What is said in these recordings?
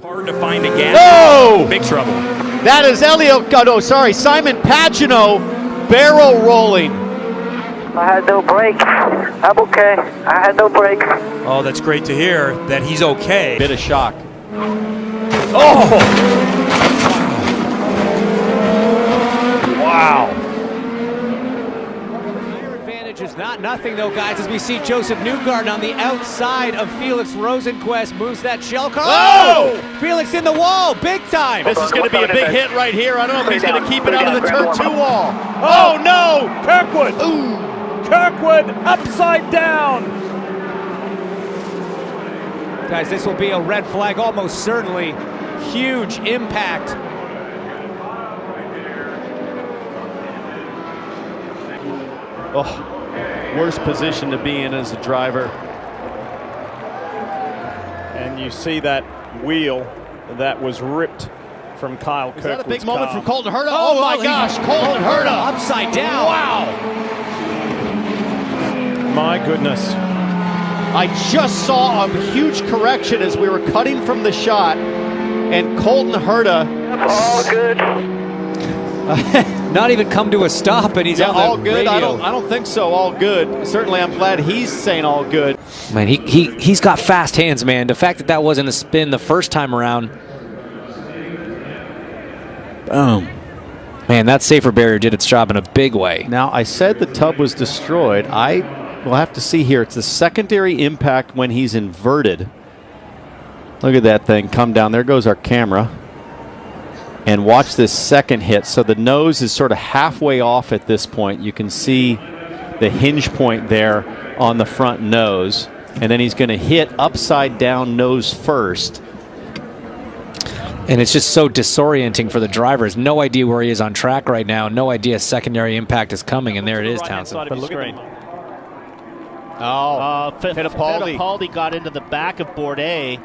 Hard to find a gap. No! Big trouble. That is Simon Pagenaud barrel rolling. I had no brakes. I'm okay. I had no brakes. Oh, that's great to hear that he's okay. Bit of shock. Oh! Wow. Advantage is not nothing though, guys, as we see Joseph Newgarden on the outside of Felix Rosenquist, moves that shell car. Oh! Felix in the wall, big time. This is going to be a big hit right here. I don't know if he's going to keep it out of the turn 2 wall. Oh no! Kirkwood! Ooh! Kirkwood upside down! Guys, this will be a red flag, almost certainly. Huge impact. Oh, worst position to be in as a driver. And you see that wheel that was ripped from Kyle Kirkwood's Is that a big moment car. from Colton Herta? Oh my gosh, Colton Herta! Upside down. Wow! My goodness. I just saw a huge correction as we were cutting from the shot, and Colton Herta. All good. Not even come to a stop, and he's on the all good. radio. I don't think so. All good. Certainly, I'm glad he's saying all good. Man, he's got fast hands, man. The fact that wasn't a spin the first time around. Boom. Man, that safer barrier did its job in a big way. Now, I said the tub was destroyed. We'll have to see here. It's the secondary impact when he's inverted. Look at that thing come down. There goes our camera. And watch this second hit. So the nose is sort of halfway off at this point. You can see the hinge point there on the front nose. And then he's going to hit upside down nose first. And it's just so disorienting for the drivers. No idea where he is on track right now. No idea secondary impact is coming. And there it is, Townsend. But look at Fittipaldi got into the back of Bourdais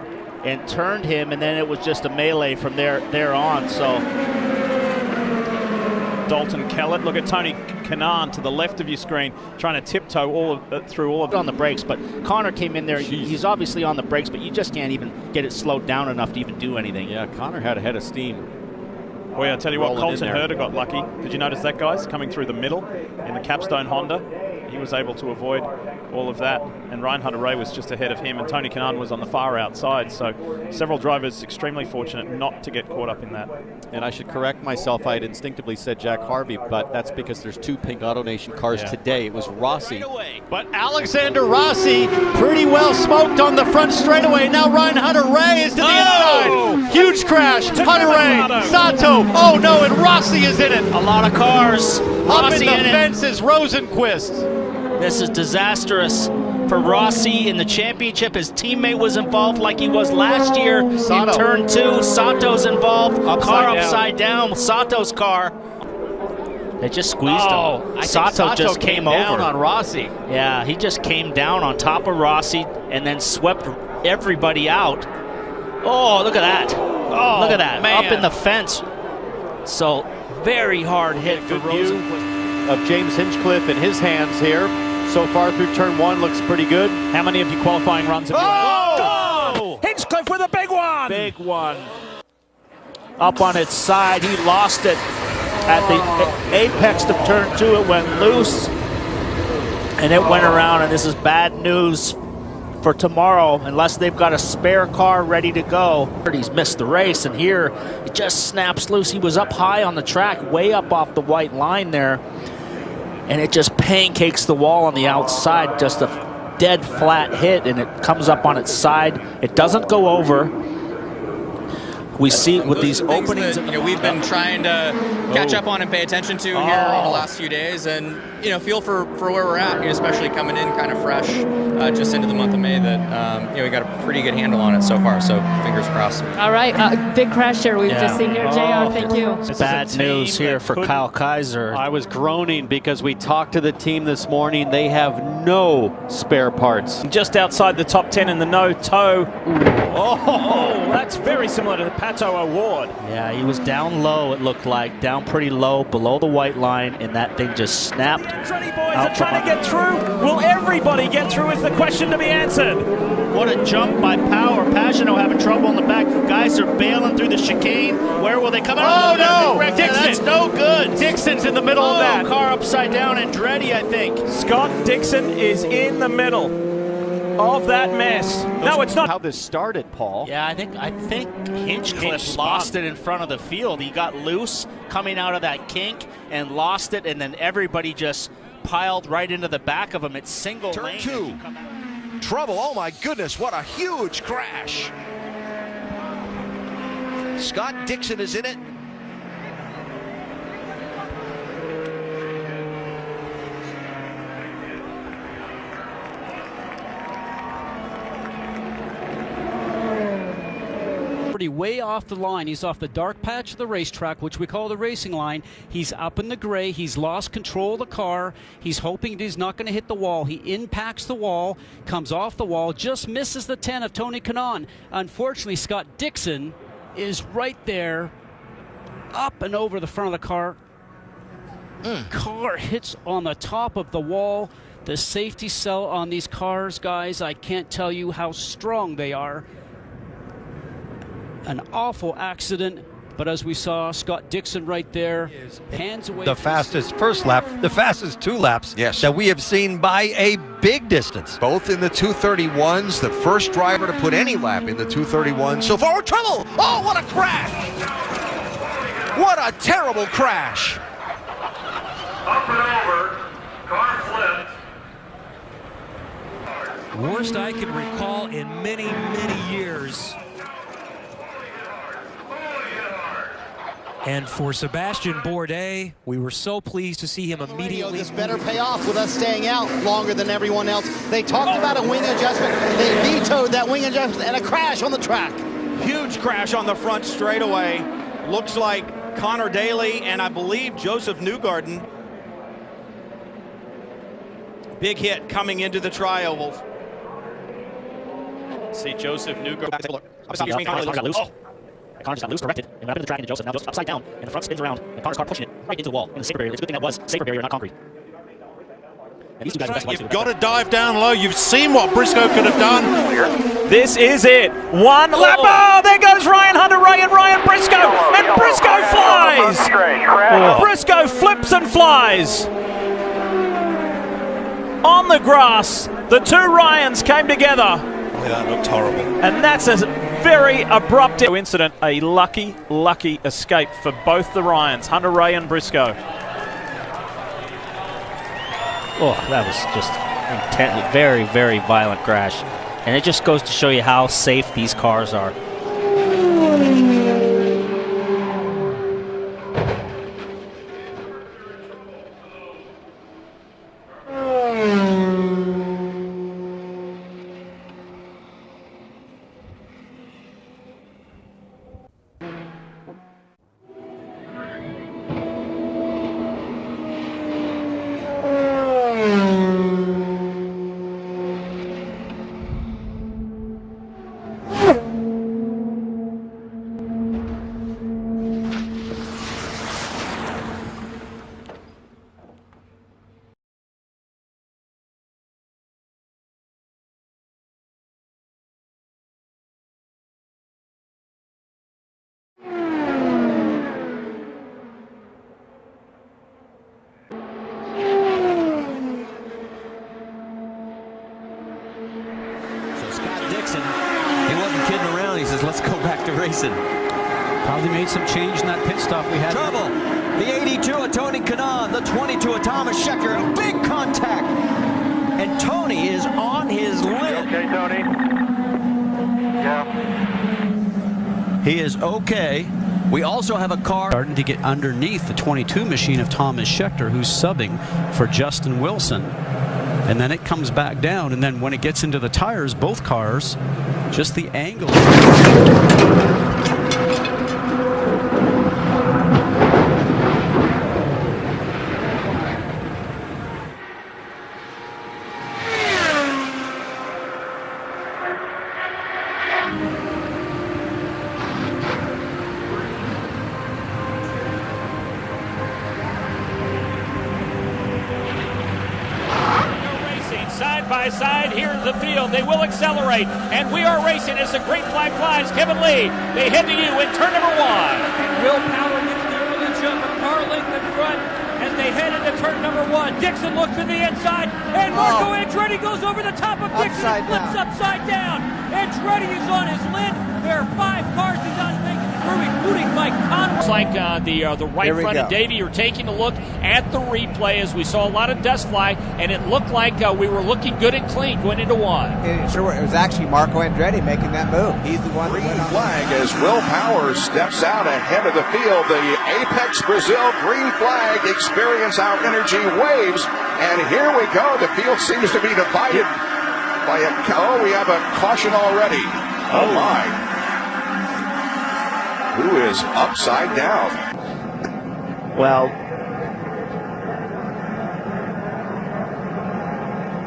and turned him, and then it was just a melee from there on. So Dalton Kellett. Look at Tony Kannan to the left of your screen, trying to tiptoe through all of it on the brakes, but Connor came in there. He's obviously on the brakes, but you just can't even get it slowed down enough to even do anything. Yeah, Connor had a head of steam. Well, yeah, I'll tell you what, Rolling Colton in there. Herta got lucky. Did you notice that, guys? Coming through the middle in the capstone Honda. He was able to avoid all of that. And Ryan Hunter-Reay was just ahead of him, and Tony Kannan was on the far outside. So several drivers extremely fortunate not to get caught up in that. And I should correct myself. I had instinctively said Jack Harvey, but that's because there's 2 Pink Auto Nation cars today. It was Rossi. But Alexander Rossi pretty well smoked on the front straightaway. Now Ryan Hunter-Reay is to the inside. Huge crash. Hunter-Reay, Sato. Oh no, and Rossi is in it. A lot of cars. Up in the fence is Rosenquist. This is disastrous for Rossi in the championship. His teammate was involved like he was last year Sato. in turn 2. Sato's involved. Upside down. Sato's car. They just squeezed him. Sato just came down over on Rossi. Yeah, he just came down on top of Rossi and then swept everybody out. Oh, look at that. Oh, look at that. man. Up in the fence. So, very hard hit for Rosenquist. Of James Hinchcliffe in his hands here. So far through turn 1 looks pretty good. How many of your qualifying runs have you Oh! Hinchcliffe with a big one! Big one. Up on its side, he lost it at the apex of turn 2. It went loose, and it went around, and this is bad news for tomorrow unless they've got a spare car ready to go. He's missed the race, and here it just snaps loose. He was up high on the track, way up off the white line there, and it just pancakes the wall on the outside. Just a dead flat hit, and it comes up on its side. It doesn't go over. We see with these openings that, we've been trying to catch up on and pay attention to here over the last few days, and feel for where we're at, especially coming in kind of fresh just into the month of May. That we got a pretty good handle on it so far. So fingers crossed. All right, big crash here we've just seen here. JR, thank you. It's bad news here for Kyle Kaiser. I was groaning because we talked to the team this morning. They have no spare parts. Just outside the top 10 in the no-toe. Oh, that's very similar to the Sato award. Yeah, he was down low, it looked like. Down pretty low, below the white line, and that thing just snapped. Andretti boys are trying to get through. Will everybody get through is the question to be answered. What a jump by Power. Pagenaud having trouble in the back. Guys are bailing through the chicane. Where will they come out? Oh, no! Dixon. That's no good. Dixon's in the middle of that. Car upside down. Andretti, I think. Scott Dixon is in the middle of that mess. No, it's not. How this started, Paul. Yeah, I think Hinchcliffe lost it in front of the field. He got loose coming out of that kink and lost it, and then everybody just piled right into the back of him. It's single lane. Turn 2. Trouble. Oh my goodness, what a huge crash. Scott Dixon is in it. Way off the line. He's off the dark patch of the racetrack, which we call the racing line. He's up in the gray. He's lost control of the car. He's hoping he's not going to hit the wall. He impacts the wall, comes off the wall, just misses the 10 of Tony Kannan. Unfortunately, Scott Dixon is right there, up and over the front of the car. Car hits on the top of the wall. The safety cell on these cars, guys, I can't tell you how strong they are. An awful accident, but as we saw, Scott Dixon right there, hands away. The fastest first lap, the fastest 2 laps that we have seen by a big distance. Both in the 231s, the first driver to put any lap in the 231. So far, trouble! Oh, what a crash! What a terrible crash! Up and over, car flipped. Worst I can recall in many, many years. And for Sebastien Bourdais, we were so pleased to see him immediately. This better pay off with us staying out longer than everyone else. They talked about a wing adjustment. They vetoed that wing adjustment and a crash on the track. Huge crash on the front straightaway. Looks like Connor Daly and I believe Joseph Newgarden. Big hit coming into the tri-ovals. See Joseph Newgarden. Connor just got loose, corrected, and went up into the track into Joseph. Now Joseph upside down, and the front spins around, and Connor's car pushing it right into the wall in the safer barrier. It's a good thing that was safer barrier, not concrete. And these two guys are best You've got to dive down low. You've seen what Briscoe could have done. This is it. One lap. Oh, there goes Ryan Hunter-Reay and Ryan Briscoe. And Briscoe flies. Briscoe flips and flies. On the grass, the two Ryans came together. That looked horrible. And that's a very abrupt incident. A lucky escape for both the Ryans, Hunter-Reay and Briscoe. Oh, that was just intense, very, very violent crash. And it just goes to show you how safe these cars are. Let's go back to racing. Probably made some change in that pit stop we had. Trouble. The 82 of Tony Kannan, the 22 of Thomas Scheckter, a big contact. And Tony is on his lid. Okay, Tony? Yeah. He is okay. We also have a car starting to get underneath the 22 machine of Thomas Scheckter, who's subbing for Justin Wilson. And then it comes back down, and then when it gets into the tires, both cars, just the angle. by side here in the field. They will accelerate, and we are racing as the green flag flies. Kevin Lee, they head to you in turn number 1. And Will Power gets the early jump, a car length in front as they head into turn number 1. Dixon looks to the inside, and Marco Andretti goes over the top of Dixon and flips upside down. Andretti is on his lid. There are 5 cars he's on making the through, including Mike Conway. It's like the right front of Davey. You're taking a look at the replay as we saw a lot of dust fly, and it looked like we were looking good and clean going into 1. It was actually Marco Andretti making that move. He's the one. Green flag as Will Power steps out ahead of the field. The Apex Brazil green flag experience our energy waves, and here we go. The field seems to be divided by we have a caution already. Oh my. Who is upside down? Well,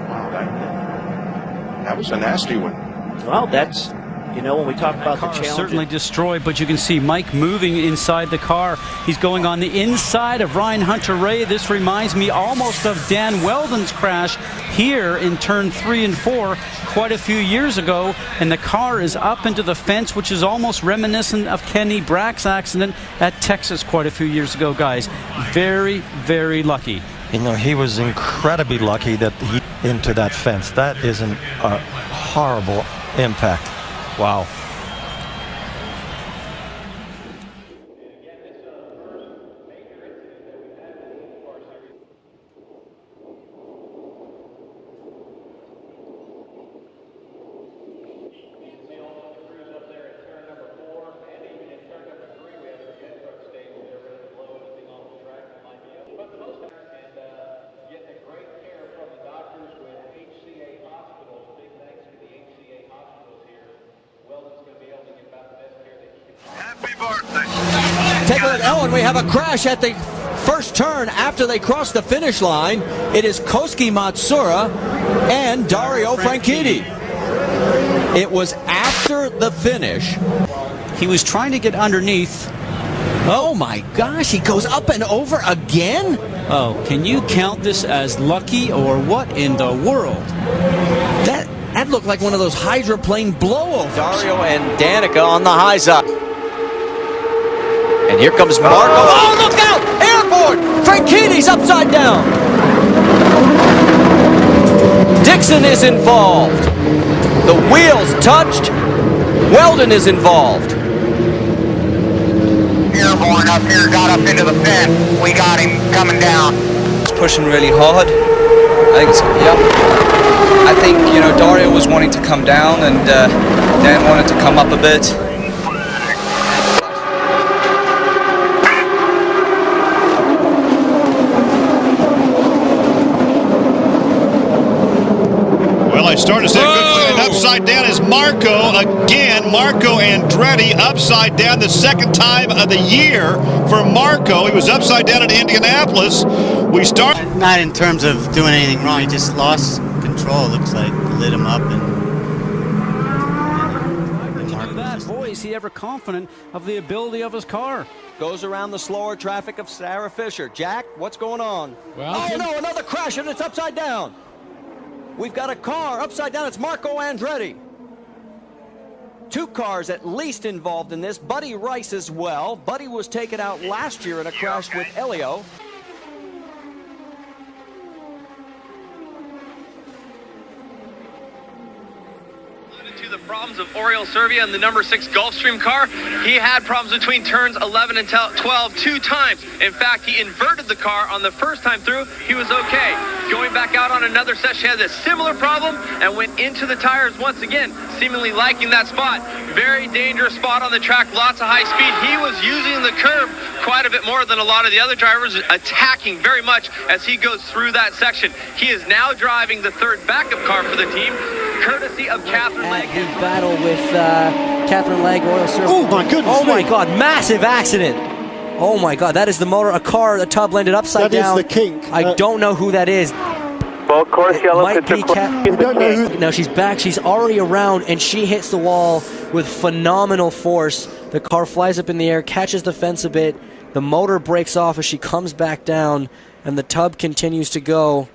wow, that was a nasty one. Well, that's, you know, when we talk about the car challenge. Certainly destroyed, but you can see Mike moving inside the car. He's going on the inside of Ryan Hunter-Reay. This reminds me almost of Dan Wheldon's crash here in turn 3 and 4 quite a few years ago, and the car is up into the fence, which is almost reminiscent of Kenny Brack's accident at Texas quite a few years ago, guys. Very, very lucky. You know, he was incredibly lucky that he into that fence. That is a horrible impact. Wow. Take a look. Oh, and we have a crash at the first turn after they cross the finish line. It is Koski Matsura and Dario Franchitti. It was after the finish. He was trying to get underneath. Oh my gosh, he goes up and over again? Oh, can you count this as lucky or what in the world? That looked like one of those hydroplane blowovers. Dario and Danica on the high side. And here comes Marco. Oh, look out! Airborne! Franchitti's upside down. Dixon is involved. The wheels touched. Wheldon is involved. Airborne up here, got up into the fence. We got him coming down. He's pushing really hard. I think, you know, Dario was wanting to come down and Dan wanted to come up a bit. I started to say good, and upside down is Marco again. Marco Andretti upside down, the second time of the year for Marco. He was upside down in Indianapolis. We start not in terms of doing anything wrong. He just lost control. Looks like lit him up and. Boy, is he ever confident of the ability of his car. Goes around the slower traffic of Sarah Fisher. Jack, what's going on? Well, oh no, another crash and it's upside down. We've got a car upside down. It's Marco Andretti. 2 cars at least involved in this. Buddy Rice as well. Buddy was taken out last year in a crash with Elio. To the problems of Oriol Servia in the number 6 Gulfstream car. He had problems between turns 11 and 12 2 times. In fact, he inverted the car on the first time through. He was okay. Going back out on another session, he had a similar problem and went into the tires once again, seemingly liking that spot. Very dangerous spot on the track, lots of high speed. He was using the curb quite a bit more than a lot of the other drivers, attacking very much as he goes through that section. He is now driving the 3rd backup car for the team, courtesy of Catherine Legg. The battle with Catherine Legg, Oriol Servia. Oh my goodness! Oh my God! Massive accident. Oh my God! That is the motor. A car. The tub landed upside down. That is the kink. I don't know who that is. Well, course yellow. Might be now she's back. She's already around, and she hits the wall with phenomenal force. The car flies up in the air, catches the fence a bit. The motor breaks off as she comes back down, and the tub continues to go.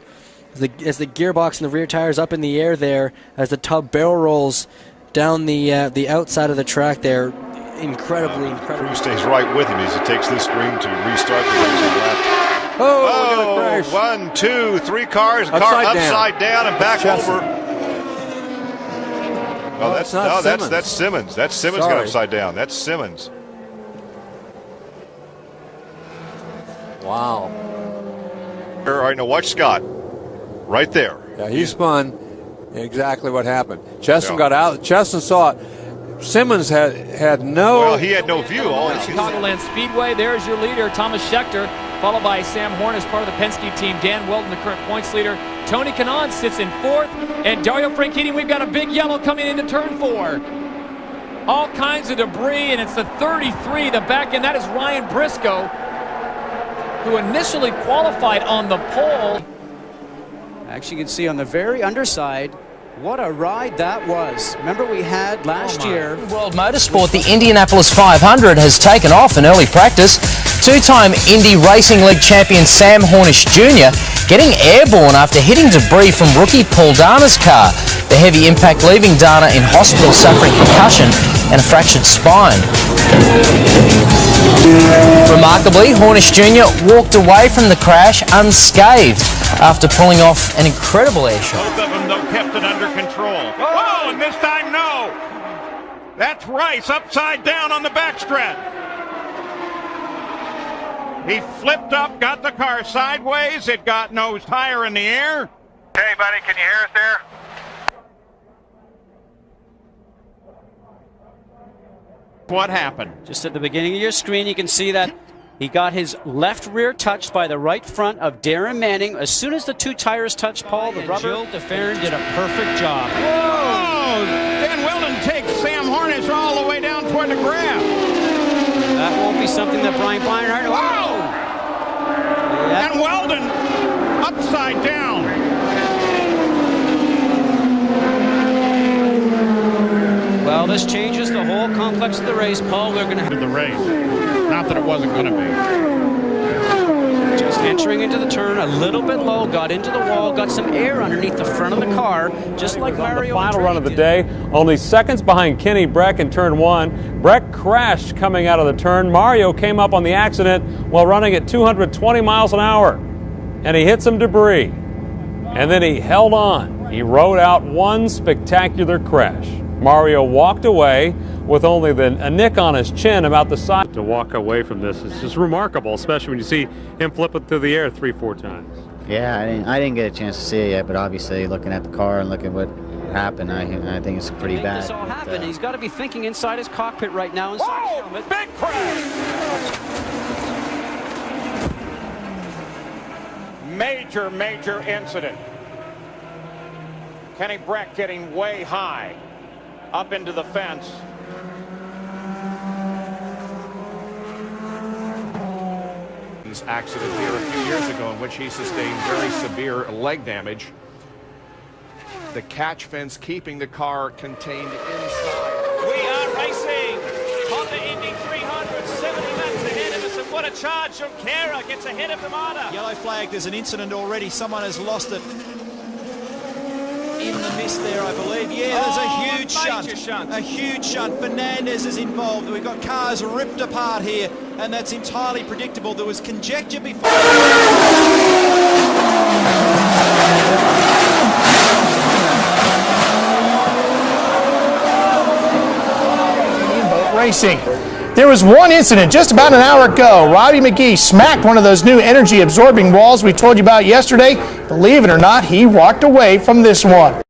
as the gearbox and the rear tires up in the air there, as the tub barrel rolls down the outside of the track there. Incredibly. Crew stays right with him as he takes this green to restart the racing lap. Oh, 1, 2, 3 cars. Upside down and back over. Oh, that's Simmons. That's Simmons got upside down. That's Simmons. Wow. All right, now watch Scott. Right there. Yeah, he spun. Exactly what happened. Cheston got out. Cheston saw it. Simmons had no... Well, he had no view. Chicagoland Speedway, there's your leader, Thomas Schechter, followed by Sam Hornish, part of the Penske team. Dan Wheldon, the current points leader. Tony Kannan sits in 4th. And Dario Franchitti, we've got a big yellow coming into turn 4. All kinds of debris, and it's the 33, the back end. That is Ryan Briscoe, who initially qualified on the pole. Actually, you can see on the very underside, what a ride that was. Remember we had last year. World Motorsport, the Indianapolis 500 has taken off in early practice. Two-time Indy Racing League champion Sam Hornish Jr. getting airborne after hitting debris from rookie Paul Dana's car. The heavy impact leaving Dana in hospital suffering concussion and a fractured spine. Remarkably, Hornish Jr. walked away from the crash unscathed after pulling off an incredible air shot. Both of them, though, kept it under control. Oh, and this time, no. That's Rice upside down on the backstretch. He flipped up, got the car sideways. It got nose higher in the air. Hey, buddy, can you hear us there? What happened? Just at the beginning of your screen, you can see that he got his left rear touched by the right front of Darren Manning. As soon as the two tires touched Paul, the rubber... Gil De Farren did a perfect job. Whoa! Dan Wheldon takes Sam Hornish all the way down toward the graph. That won't be something that Brian Beinhardt... Whoa! Yeah. And Wheldon upside down. Well, this changes the whole complex of the race. Paul, we're going to have the race. Not that it wasn't going to be. Just entering into the turn a little bit low, got into the wall, got some air underneath the front of the car, just like Mario. The final run of the day, only seconds behind Kenny Breck in turn 1. Breck crashed coming out of the turn. Mario came up on the accident while running at 220 miles an hour, and he hit some debris. And then he held on. He rode out one spectacular crash. Mario walked away with only a nick on his chin about the side. To walk away from this is just remarkable, especially when you see him flip it through the air 3-4 times. Yeah, I didn't get a chance to see it yet, but obviously looking at the car and looking at what happened, I think it's pretty bad. This all happened. He's got to be thinking inside his cockpit right now. Whoa! Big crash! Major incident. Kenny Breck getting way high. Up into the fence. Accident here a few years ago in which he sustained very severe leg damage. The catch fence keeping the car contained inside. We are racing on the Indy 300, 70 laps ahead of us, and what a charge from Kara, gets ahead of the Mata. Yellow flag, there's an incident already, someone has lost it. In the mist there, I believe. Yeah, there's a huge shunt. A huge shunt. Fernandez is involved. We've got cars ripped apart here, and that's entirely predictable. There was conjecture before. Racing. There was one incident just about an hour ago. Robbie McGee smacked one of those new energy-absorbing walls we told you about yesterday. Believe it or not, he walked away from this one.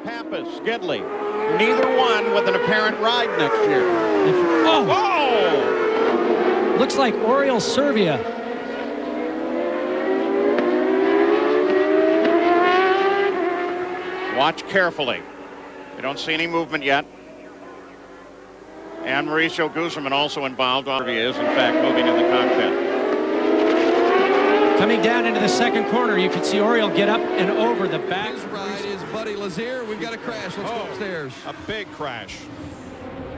Pappas, Gidley, neither one with an apparent ride next year. Whoa! Looks like Oriol Servia. Watch carefully. We don't see any movement yet. And Mauricio Guzman also involved. He is, in fact, moving in the cockpit. Coming down into the second corner, you can see Oriol get up and over the back. His ride is Buddy Lazier. We've got a crash. Let's go upstairs. A big crash.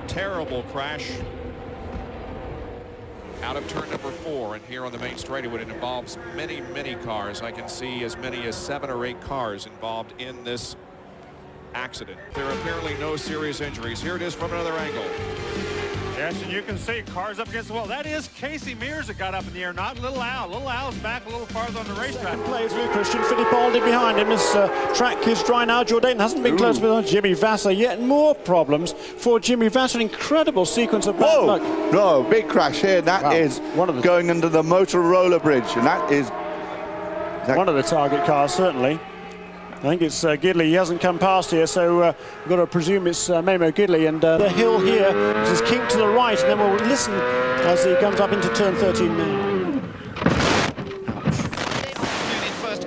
Terrible crash. out of turn number 4, and here on the main straightaway it involves many, many cars. I can see as many as 7 or 8 cars involved in this accident. There are apparently no serious injuries. Here it is from another angle. Yes, and you can see cars up against the wall. That is Casey Mears that got up in the air, not Little Al. Little Al's back a little farther on the racetrack. Plays with Christian Fittipaldi behind him. This track is dry now. Jourdain hasn't been close with Jimmy Vasser. Yet more problems for Jimmy Vasser. An incredible sequence of bad luck. No, big crash here. That is one of the going under the Motorola bridge, and that is one of the target cars, certainly. I think it's Gidley. He hasn't come past here, so we've got to presume it's Memo Gidley. And the hill here is kinked to the right, and then we'll listen as he comes up into turn 13 now.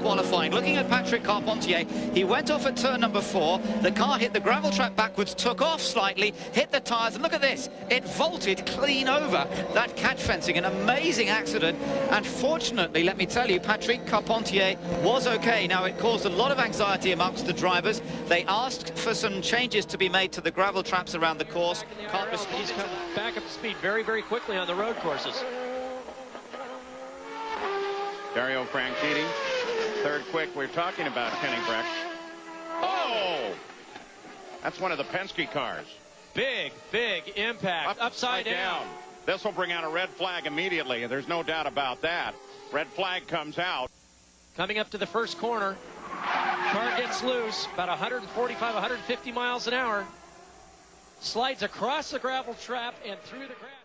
Qualifying. Looking at Patrick Carpentier, he went off at turn number 4. The car hit the gravel track backwards, took off slightly, hit the tyres, and look at this. It vaulted clean over that catch fencing. An amazing accident. And fortunately, let me tell you, Patrick Carpentier was okay. Now, it caused a lot of anxiety amongst the drivers. They asked for some changes to be made to the gravel traps around the course. Can't respond. He's come back up to speed very, very quickly on the road courses. Dario Franchitti. Third quick, we're talking about Kenny Breck. Oh! That's one of the Penske cars. Big, big impact. Upside down. This will bring out a red flag immediately. There's no doubt about that. Red flag comes out. Coming up to the first corner. Car gets loose, about 145, 150 miles an hour. Slides across the gravel trap and through the grass.